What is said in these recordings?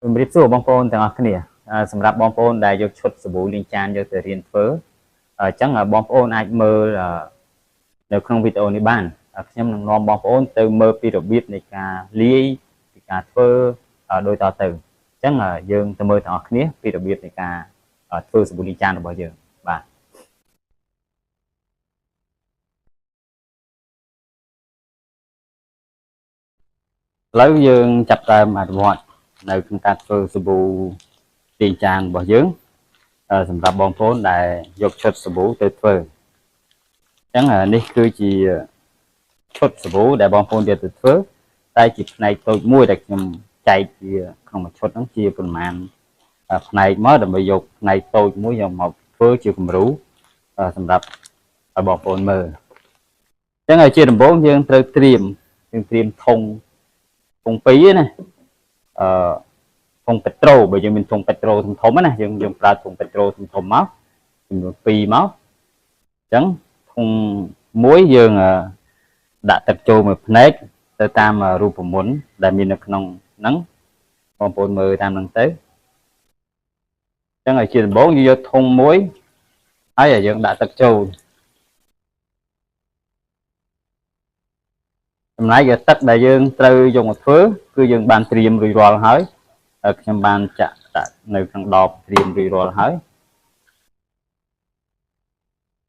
ជំរាបសួរបងប្អូនទាំងអស់គ្នាសម្រាប់បងប្អូនដែលយកឈុតសាប៊ូលាងចានយកទៅរៀនធ្វើអញ្ចឹងបងប្អូនអាចមើលនៅក្នុងវីដេអូនេះបានខ្ញុំនឹងនាំបងប្អូនទៅមើលពីរបៀបនៃការលាយពីការធ្វើដោយតទៅអញ្ចឹងយើងទៅមើលទាំងអស់គ្នាពីរបៀបនៃការធ្វើសាប៊ូលាងចានរបស់យើងបាទឥឡូវយើងចាប់ផ្ដើមអនុវត្តនៅក្នុងការធ្វើសាប៊ូលាងចានរបស់យើងសម្រាប់បងប្អូនដែលយកឈុតសាប៊ូទៅធ្វើអញ្ចឹងនេះគឺជាឈុតសាប៊ូដែលបងប្អូនយកទៅធ្វើតែជាផ្នែកតូចមួយដែលខ្ញុំចែកជាក្នុងមួយឈុតហ្នឹងជាប្រមាណផ្នែកមកដើម្បីយកផ្នែកតូចមួយយកមកធ្វើជាគំរូសម្រាប់ឲ្យបងប្អូនមើលអញ្ចឹងជាដំបូងយើងត្រូវត្រៀមធុង2ណាធុងពេត្រូបើយើងមានធុងពេត្រូធំណាយើងប្រើធុងពេត្រូធំមកចំនួន2មកអញ្ចឹងធុង1យើងដាក់ទឹកចូលមួយភ្នែកទៅតាមរូបមន្តដែលមាននៅក្នុងហ្នឹងបងប្អូនមើលតាមហ្នឹងទៅអញ្ចឹងជាដំបូងយើងយកធុង1ហើយយើងដាក់ទឹកចូលចំណែកទឹកដែលយើងត្រូវយកមកធ្វើគឺយើងបានត្រៀមរួចរាល់ហើយខ្ញុំបានចាក់ដាក់នៅក្នុងដបត្រៀមរួចរាល់ហើយ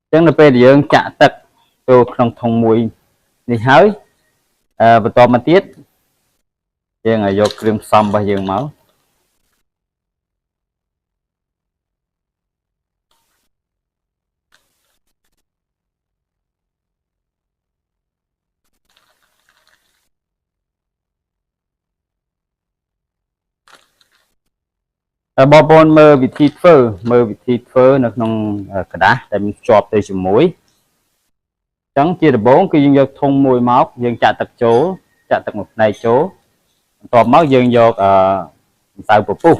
អញ្ចឹងនៅពេលដែលយើងចាក់ទឹកចូលក្នុងធុងមួយនេះហើយបន្តមកទៀតយើងយកគ្រឿងផ្សំរបស់យើងមកបងប្អូនមើលវិធីធ្វើនៅក្នុងกระดาษដែលមានភ្ជាប់ទៅជាមួយអញ្ចឹងជាដំបូងគឺយើងយកធុងមួយមកយើងចាក់ទឹកចូលចាក់ទឹកមួយផ្នែកចូលបន្ទាប់មកយើងយកម្សៅពពុះ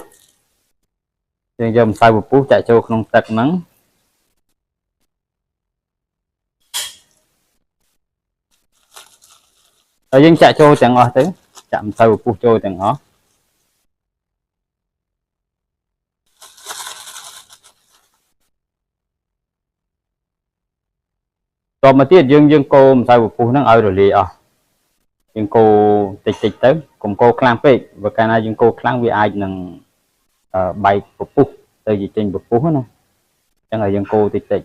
យើងយកម្សៅពពុះចាក់ចូលក្នុងទឹកហ្នឹងហើយយើងចាក់ចូលទាំងអស់ទៅចាក់ម្សៅពពុះចូលទាំងអស់តមកទៀតយើងកូរម្សៅពពុះហ្នឹងឲ្យរលាយអស់យើងកូរតិចទៅកុំកូរខ្លាំងពេកបើកាលណាយើងកូរខ្លាំងវាអាចនឹងបែកពពុះទៅជាចេញពពុះណាអញ្ចឹងឲ្យយើងកូរតិច